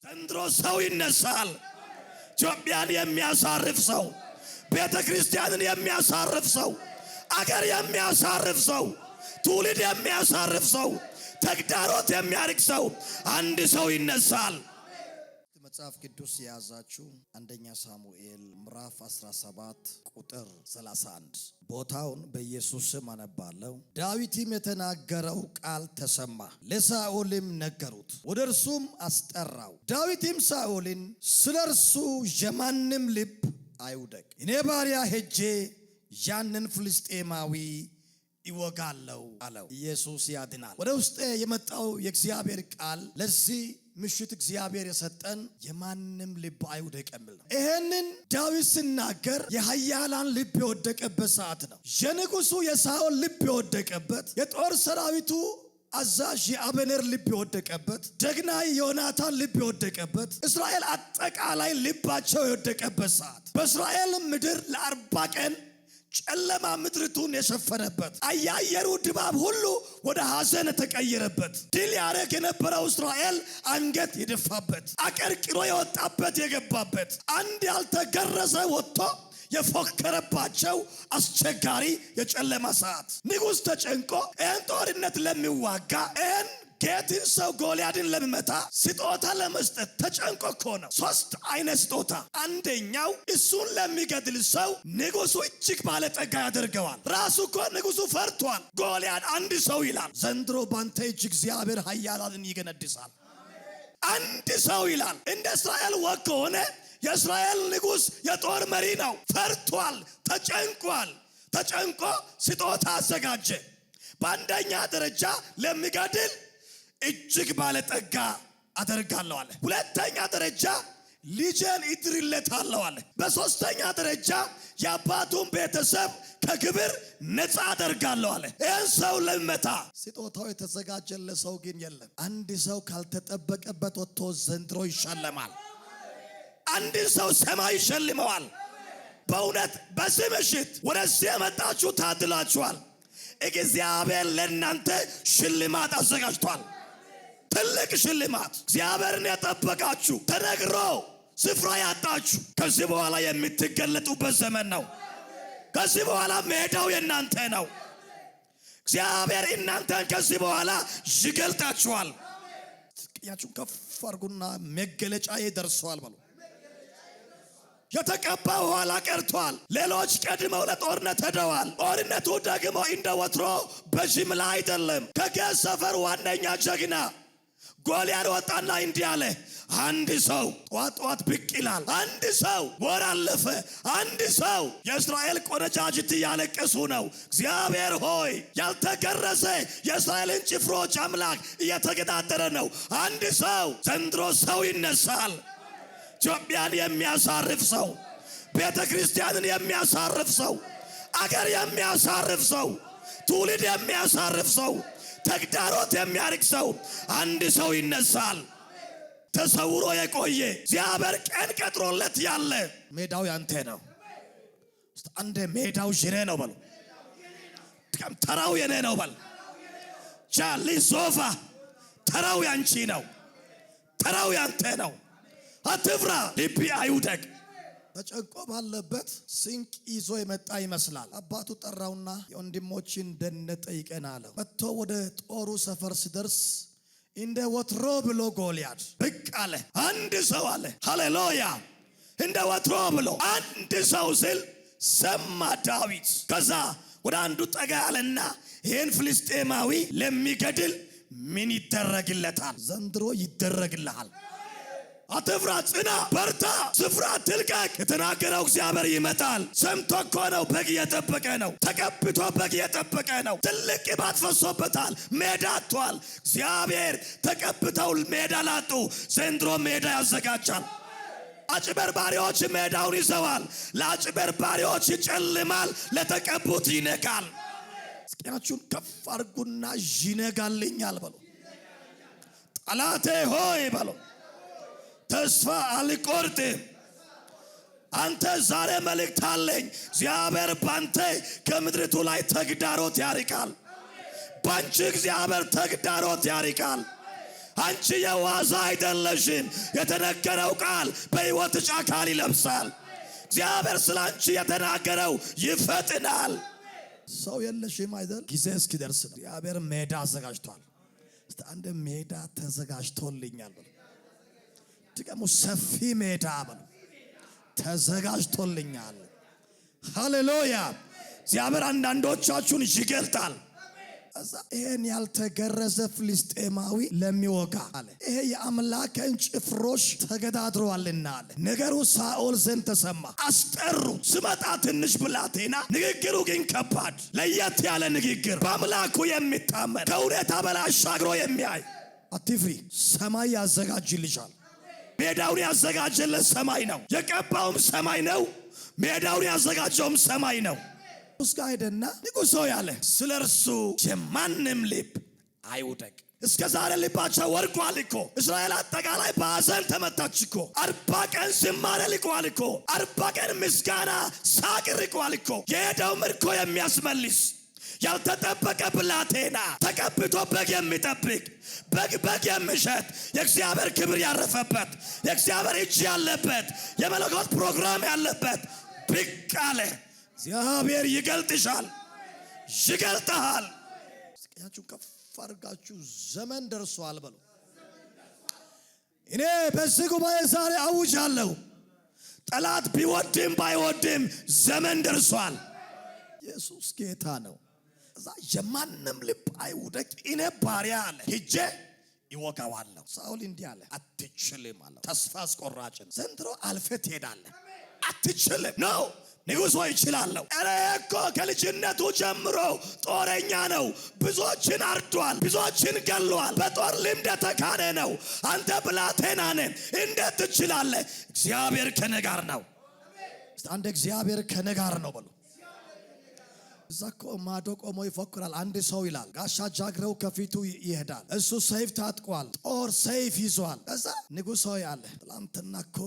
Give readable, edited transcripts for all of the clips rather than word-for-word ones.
ዘንድሮ ሰው ይነሳል። ኢትዮጵያን የሚያሳርፍ ሰው፣ ቤተ ክርስቲያንን የሚያሳርፍ ሰው፣ አገር የሚያሳርፍ ሰው፣ ትውልድ የሚያሳርፍ ሰው፣ ተግዳሮት የሚያርቅ ሰው አንድ ሰው ይነሳል። መጽሐፍ ቅዱስ የያዛችሁ አንደኛ ሳሙኤል ምዕራፍ 17 ቁጥር 31 ቦታውን በኢየሱስ ስም አነባለሁ። ዳዊትም የተናገረው ቃል ተሰማ፣ ለሳኦልም ነገሩት፣ ወደ እርሱም አስጠራው። ዳዊትም ሳኦልን ስለ እርሱ የማንም ልብ አይውደቅ፣ እኔ ባሪያ ሄጄ ያንን ፍልስጤማዊ ይወጋለው አለው። ኢየሱስ ያድናል። ወደ ውስጥ የመጣው የእግዚአብሔር ቃል ለዚህ ምሽት እግዚአብሔር የሰጠን የማንም ልብ አይውደቅ የሚል ነው። ይሄንን ዳዊት ሲናገር የኃያላን ልብ የወደቀበት ሰዓት ነው። የንጉሱ የሳኦል ልብ የወደቀበት፣ የጦር ሰራዊቱ አዛዥ የአበኔር ልብ የወደቀበት፣ ጀግና ዮናታን ልብ የወደቀበት፣ እስራኤል አጠቃላይ ልባቸው የወደቀበት ሰዓት፣ በእስራኤል ምድር ለ40 ቀን ጨለማ ምድርቱን የሸፈነበት፣ አያየሩ ድባብ ሁሉ ወደ ሐዘን የተቀየረበት፣ ድል ያረግ የነበረው እስራኤል አንገት የደፋበት፣ አቀርቅሮ የወጣበት የገባበት፣ አንድ ያልተገረዘ ወጥቶ የፎከረባቸው አስቸጋሪ የጨለማ ሰዓት፣ ንጉሥ ተጨንቆ ይህን ጦርነት ለሚዋጋ ይህን ጌትን ሰው ጎልያድን ለሚመታ ስጦታ ለመስጠት ተጨንቆ እኮ ነው። 3 አይነት ስጦታ። አንደኛው እሱን ለሚገድል ሰው ንጉሱ እጅግ ባለጠጋ ያደርገዋል። ራሱ እኮ ንጉሱ ፈርቷል። ጎልያድ አንድ ሰው ይላል። ዘንድሮ ባንተ እጅ እግዚአብሔር ኃያላንን ይገነድሳል። አንድ ሰው ይላል። እንደ እስራኤል ወግ ከሆነ የእስራኤል ንጉስ የጦር መሪ ነው። ፈርቷል፣ ተጨንቋል። ተጨንቆ ስጦታ አዘጋጀ። በአንደኛ ደረጃ ለሚገድል እጅግ ባለጠጋ አደርጋለሁ አለ። ሁለተኛ ደረጃ ልጄን እድርለታለሁ አለ። በሶስተኛ ደረጃ የአባቱን ቤተሰብ ከግብር ነፃ አደርጋለሁ አለ። ይህን ሰው ለመታ ስጦታው የተዘጋጀለት ሰው ግን የለም። አንድ ሰው ካልተጠበቀበት ወጥቶ ዘንድሮ ይሸለማል። አንድ ሰው ሰማይ ይሸልመዋል። በእውነት በዚህ ምሽት ወደዚህ የመጣችሁ ታድላችኋል። እግዚአብሔር ለእናንተ ሽልማት አዘጋጅቷል። ትልቅ ሽልማት። እግዚአብሔርን የጠበቃችሁ ተነግሮ ስፍራ ያጣችሁ ከዚህ በኋላ የምትገለጡበት ዘመን ነው። ከዚህ በኋላ ሜዳው የእናንተ ነው። እግዚአብሔር እናንተን ከዚህ በኋላ ይገልጣችኋል። ያችሁን ከፍ አድርጉና መገለጫዬ ደርሷል በሉ። የተቀባ ኋላ ቀርቷል። ሌሎች ቀድመው ለጦርነት ሄደዋል። ጦርነቱ ደግሞ እንደ ወትሮ በጅምላ አይደለም። ከጌት ሰፈር ዋነኛ ጀግና ጎልያድ ወጣና እንዲህ አለ። አንድ ሰው ጧት ብቅ ይላል። አንድ ሰው ወር አለፈ። አንድ ሰው የእስራኤል ቆነጃጅት እያለቀሱ ነው። እግዚአብሔር ሆይ ያልተገረዘ የእስራኤልን ጭፍሮች አምላክ እየተገዳደረ ነው። አንድ ሰው ዘንድሮ ሰው ይነሳል። ኢትዮጵያን የሚያሳርፍ ሰው፣ ቤተ ክርስቲያንን የሚያሳርፍ ሰው፣ አገር የሚያሳርፍ ሰው፣ ትውልድ የሚያሳርፍ ሰው፣ ተግዳሮት የሚያርቅ ሰው አንድ ሰው ይነሳል። ተሰውሮ የቆየ እግዚአብሔር ቀን ቀጥሮለት ያለ ሜዳው ያንተ ነው። አንድ ሜዳው የኔ ነው በሉ። ተራው የኔ ነው በል። ጃሊ ዞፋ ተራው ያንቺ ነው። ተራው ያንተ ነው። አትፍራ፣ ልቢ አይውደቅ። ተጨንቆ ባለበት ስንቅ ይዞ የመጣ ይመስላል። አባቱ ጠራውና የወንድሞችን ደህንነት ጠይቀን አለው። መጥቶ ወደ ጦሩ ሰፈር ሲደርስ እንደ ወትሮ ብሎ ጎልያድ ብቅ አለ። አንድ ሰው አለ። ሃሌሉያ! እንደ ወትሮ ብሎ አንድ ሰው ስል ሰማ ዳዊት። ከዛ ወደ አንዱ ጠጋ አለና ይህን ፍልስጤማዊ ለሚገድል ምን ይደረግለታል? ዘንድሮ ይደረግልሃል። አትፍራ፣ ጽና፣ በርታ፣ ስፍራ አትልቀቅ። የተናገረው እግዚአብሔር ይመጣል። ሰምቶ እኮ ነው። በግ እየጠበቀ ነው። ተቀብቶ በግ እየጠበቀ ነው። ትልቅ ቅባት ፈሶበታል። ሜዳ አጥቷል። እግዚአብሔር ተቀብተው ሜዳ ላጡ ዘንድሮ ሜዳ ያዘጋጃል። አጭበርባሪዎች ሜዳውን ይዘዋል። ለአጭበርባሪዎች ይጨልማል፣ ለተቀቡት ይነጋል። እስኪያችሁን ከፍ አድርጉና ይነጋልኛል በሉ። ጠላቴ ሆይ በሉ፣ ተስፋ አልቆርጥም። አንተ ዛሬ መልእክት አለኝ። እግዚአብሔር ባንተ ከምድሪቱ ላይ ተግዳሮት ያርቃል። ባንቺ እግዚአብሔር ተግዳሮት ያርቃል። አንቺ የዋዛ አይደለሽም። የተነገረው ቃል በሕይወትሽ አካል ይለብሳል። እግዚአብሔር ስላንቺ የተናገረው ይፈጥናል። ሰው የለሽም አይደል? ጊዜ እስኪደርስ ነው። እግዚአብሔር ሜዳ አዘጋጅቷል። አንድ ሜዳ ተዘጋጅቶልኛል በሉ። ደግሞ ሰፊ ሜዳ በሉ ተዘጋጅቶልኛል። ሃሌሉያ። እግዚአብሔር አንዳንዶቻችሁን ይገልጣል። እዛ ይሄን ያልተገረዘ ፍልስጤማዊ ለሚወጋ አለ ይሄ የአምላክን ጭፍሮች ተገዳድረዋልና አለ። ነገሩ ሳኦል ዘንድ ተሰማ። አስጠሩ። ስመጣ ትንሽ ብላቴና፣ ንግግሩ ግን ከባድ፣ ለየት ያለ ንግግር፣ በአምላኩ የሚታመን ከእውነታ በላይ አሻግሮ የሚያይ። አትፍሪ፣ ሰማይ ያዘጋጅልሻል። ሜዳውን ያዘጋጀለት ሰማይ ነው። የቀባውም ሰማይ ነው። ሜዳውን ያዘጋጀውም ሰማይ ነው። እስከ አይደና ንጉሶ ያለ ስለ እርሱ የማንም ልብ አይውደቅ። እስከ ዛሬ ልባቸው ወድቋል እኮ። እስራኤል አጠቃላይ በሐዘን ተመታች እኮ። 40 ቀን ዝማሬ ልቋል እኮ። 40 ቀን ምስጋና ሳቅ ልቋል እኮ። የሄደው ምርኮ የሚያስመልስ ያልተጠበቀ ብላቴና ተቀብቶ በግ የሚጠብቅ በግ የሚሸጥ የእግዚአብሔር ክብር ያረፈበት የእግዚአብሔር እጅ ያለበት የመለኮት ፕሮግራም ያለበት ብቅ አለ። እግዚአብሔር ይገልጥሻል፣ ይገልጥሃል። እስኪያችሁ ከፍ አድርጋችሁ ዘመን ደርሷል በሉ። እኔ በዚህ ጉባኤ ዛሬ አውጃለሁ። ጠላት ቢወድም ባይወድም ዘመን ደርሷል። ኢየሱስ ጌታ ነው። እዛ የማንም ልብ አይውደቅ። እኔ ባሪያ አለ ሂጄ ይወጋዋለሁ። ሳኦል እንዲህ አለ፣ አትችልም አለ። ተስፋ አስቆራጭ ዘንድሮ አልፈህ ትሄዳለህ። አትችልም ነው ንጉሶ ይችላለሁ። እኔ እኮ ከልጅነቱ ጀምሮ ጦረኛ ነው። ብዙዎችን አርዷል፣ ብዙዎችን ገሏል። በጦር ልምድ የተካነ ነው። አንተ ብላቴና ነህ፣ እንዴት ትችላለህ? እግዚአብሔር ከኔ ጋር ነው። አንድ እግዚአብሔር ከኔ ጋር ነው በሉ። እዛ እኮ ማዶ ቆሞ ይፎክራል። አንድ ሰው ይላል ጋሻ ጃግሬው ከፊቱ ይሄዳል። እሱ ሰይፍ ታጥቋል፣ ጦር ሰይፍ ይዟል። እዛ ንጉሶ ያለ ትላንትና እኮ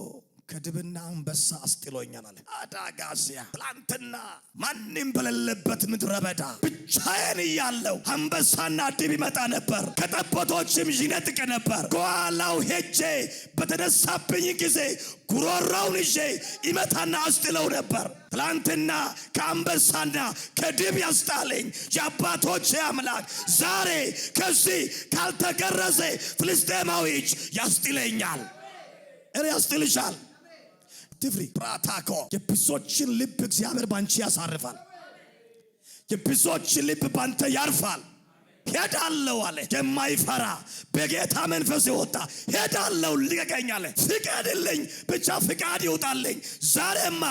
ከድብና አንበሳ አስጥሎኛል አለ። አዳጋሲያ ትላንትና ማንም በሌለበት ምድረ በዳ ብቻዬን እያለሁ አንበሳና ድብ ይመጣ ነበር፣ ከጠቦቶችም ይነጥቅ ነበር። ከኋላው ሄጄ በተነሳብኝ ጊዜ ጉሮሮውን ይዤ ይመታና አስጥለው ነበር። ትላንትና ከአንበሳና ከድብ ያስጣለኝ የአባቶቼ አምላክ ዛሬ ከዚህ ካልተገረዘ ፍልስጤማዊ እጅ ያስጥለኛል። እኔ ያስጥልሻል። ትፍሪ ፕራታኮ የብዙዎችን ልብ እግዚአብሔር ባንቺ ያሳርፋል። የብዙዎችን ልብ ባንተ ያርፋል። ሄዳለሁ አለ የማይፈራ በጌታ መንፈስ የወጣ ሄዳለሁ። ልቀቀኝ አለ። ፍቀድልኝ፣ ብቻ ፍቃድ ይውጣልኝ። ዛሬማ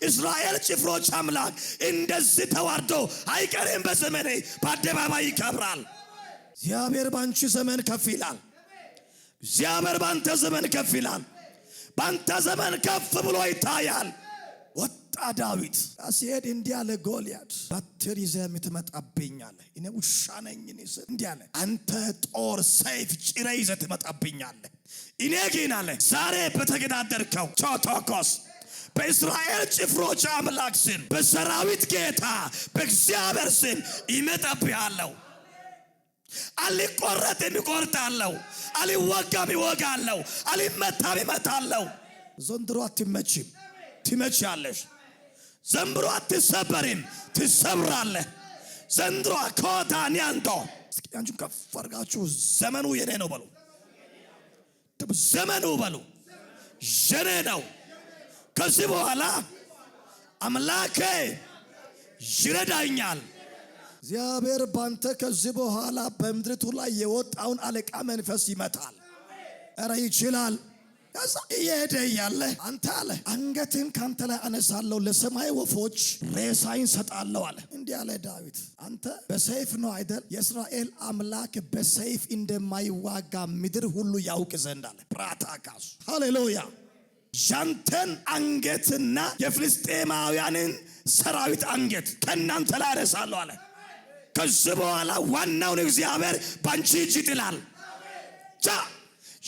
እስራኤል ጭፍሮች አምላክ እንደዚህ ተዋርዶ አይቀርም። በዘመኔ በአደባባይ ይከብራል። እግዚአብሔር ባንቺ ዘመን ከፍ ይላል። እግዚአብሔር ባንተ ዘመን ከፍ ይላል። ባንተ ዘመን ከፍ ብሎ ይታያል። ወጣ ዳዊት ሲሄድ እንዲህ አለ፣ ጎልያድ በትር ይዘህ የምትመጣብኝ አለ። እኔ ውሻ ነኝ እንዲህ አለ፣ አንተ ጦር ሰይፍ ጭሬ ይዘህ ትመጣብኛለህ። እኔ ግን አለ ዛሬ በተገዳደርከው ቴዎቶኮስ በእስራኤል ጭፍሮች አምላክ ስም በሰራዊት ጌታ በእግዚአብሔር ስም ይመጣብሃለሁ። አልቆረጥም እቆርጣለሁ፣ አልወጋም እወጋለሁ፣ አልመታም እመታለሁ። ዘንድሮ አትመችም፣ ትመቻለሽ። ዘንድሮ አትሰበርም፣ ትሰብራለህ። ዘንድሮ ኮታኒያንቶ እስኪ አንቺን ከፍ አድርጋችሁ ዘመኑ የኔ ነው በሉ። ዘመኑ በሉ የኔ ነው። ከዚህ በኋላ አምላኬ ይረዳኛል። እግዚአብሔር ባንተ ከዚህ በኋላ በምድሪቱ ላይ የወጣውን አለቃ መንፈስ ይመታል። እረ ይችላል። ከዛ እየሄደ እያለ አንተ አለ አንገትን ካንተ ላይ አነሳለሁ፣ ለሰማይ ወፎች ሬሳይን ሰጣለሁ አለ። እንዲህ አለ ዳዊት፣ አንተ በሰይፍ ነው አይደል? የእስራኤል አምላክ በሰይፍ እንደማይዋጋ ምድር ሁሉ ያውቅ ዘንድ አለ። ፕራታካሱ ሃሌሉያ። ያንተን አንገትና የፍልስጤማውያንን ሰራዊት አንገት ከእናንተ ላይ አነሳለሁ አለ። ከዚህ በኋላ ዋናውን እግዚአብሔር ባንቺ እጅ ይጥላል።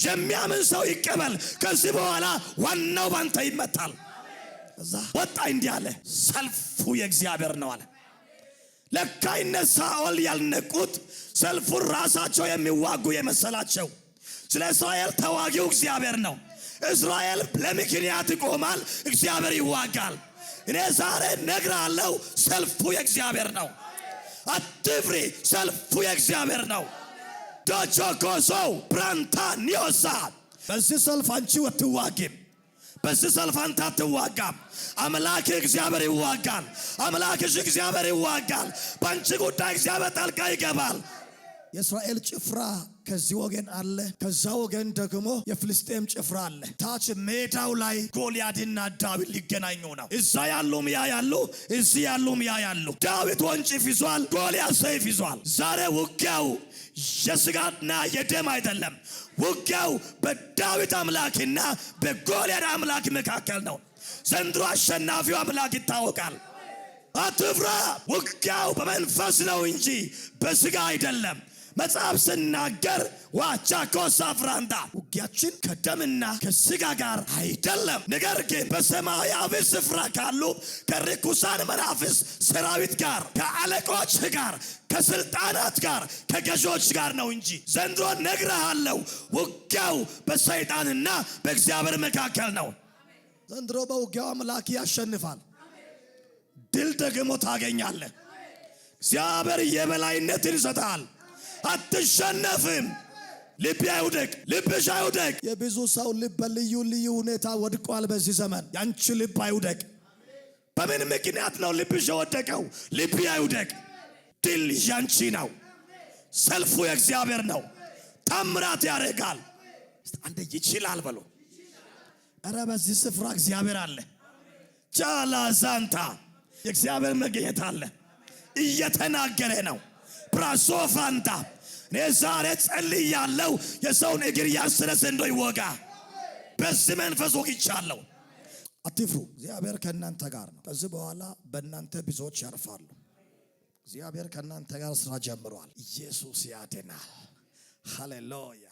የሚያምን ሰው ይቀበል። ከዚህ በኋላ ዋናው ባንተ ይመታል። እዛ ወጣ እንዲህ አለ፣ ሰልፉ የእግዚአብሔር ነው አለ። ለካ እነ ሳኦል ያልነቁት ሰልፉን ራሳቸው የሚዋጉ የመሰላቸው ስለ እስራኤል ተዋጊው እግዚአብሔር ነው። እስራኤል ለምክንያት ይቆማል፣ እግዚአብሔር ይዋጋል። እኔ ዛሬ ነግራለሁ፣ ሰልፉ የእግዚአብሔር ነው። አትፍሪ፣ ሰልፉ የእግዚአብሔር ነው። ዶጆኮሶ ብራንታኒዮሳ በዚህ ሰልፍ አንቺ አትዋጊም። በዚህ ሰልፍ አንተ አትዋጋም። አምላክ እግዚአብሔር ይዋጋል። አምላክሽ እግዚአብሔር ይዋጋል። በአንቺ ጉዳይ እግዚአብሔር ጣልቃ ይገባል። የእስራኤል ጭፍራ ከዚህ ወገን አለ፣ ከዛ ወገን ደግሞ የፍልስጤም ጭፍራ አለ። ታች ሜዳው ላይ ጎልያድና ዳዊት ሊገናኙ ነው። እዛ ያሉም ያ ያሉ፣ እዚህ ያሉም ያ ያሉ። ዳዊት ወንጭፍ ይዟል፣ ጎልያድ ሰይፍ ይዟል። ዛሬ ውጊያው የስጋና የደም አይደለም። ውጊያው በዳዊት አምላክና በጎልያድ አምላክ መካከል ነው። ዘንድሮ አሸናፊው አምላክ ይታወቃል። አትፍራ። ውጊያው በመንፈስ ነው እንጂ በስጋ አይደለም። መጽሐፍ ሲናገር ዋቻኮሳ ፍራንታ ውጊያችን ከደምና ከስጋ ጋር አይደለም፣ ነገር ግን በሰማያዊ ስፍራ ካሉ ከርኩሳን መናፍስት ሰራዊት ጋር፣ ከአለቆች ጋር፣ ከስልጣናት ጋር፣ ከገዦች ጋር ነው እንጂ። ዘንድሮ ነግረሃለሁ፣ ውጊያው በሰይጣንና በእግዚአብሔር መካከል ነው። ዘንድሮ በውጊያው አምላክ ያሸንፋል። ድል ደግሞ ታገኛለህ። እግዚአብሔር የበላይነትን ይሰጣል። አትሸነፍም። ልብ አይውደቅ፣ ልብሽ አይውደቅ። የብዙ ሰው ልብ በልዩ ልዩ ሁኔታ ወድቋል በዚህ ዘመን። ያንቺ ልብ አይውደቅ። በምን ምክንያት ነው ልብሽ የወደቀው? ልብ አይውደቅ። ድል ያንቺ ነው። ሰልፉ የእግዚአብሔር ነው። ታምራት ያደርጋል። አንተ ይችላል በሎ። ኧረ በዚህ ስፍራ እግዚአብሔር አለ። ጃላ ዛንታ የእግዚአብሔር መገኘት አለ። እየተናገረ ነው። ፕራሶፋንታ እኔ ዛሬ ጸልያለሁ፣ የሰውን እግር ያስረ ዘንዶ ይወጋ። በዚህ መንፈስ ወግቻለሁ። አትፍሩ፣ እግዚአብሔር ከእናንተ ጋር ነው። ከዚህ በኋላ በእናንተ ብዙዎች ያርፋሉ። እግዚአብሔር ከእናንተ ጋር ስራ ጀምሯል። ኢየሱስ ያድናል። ሃሌሉያ።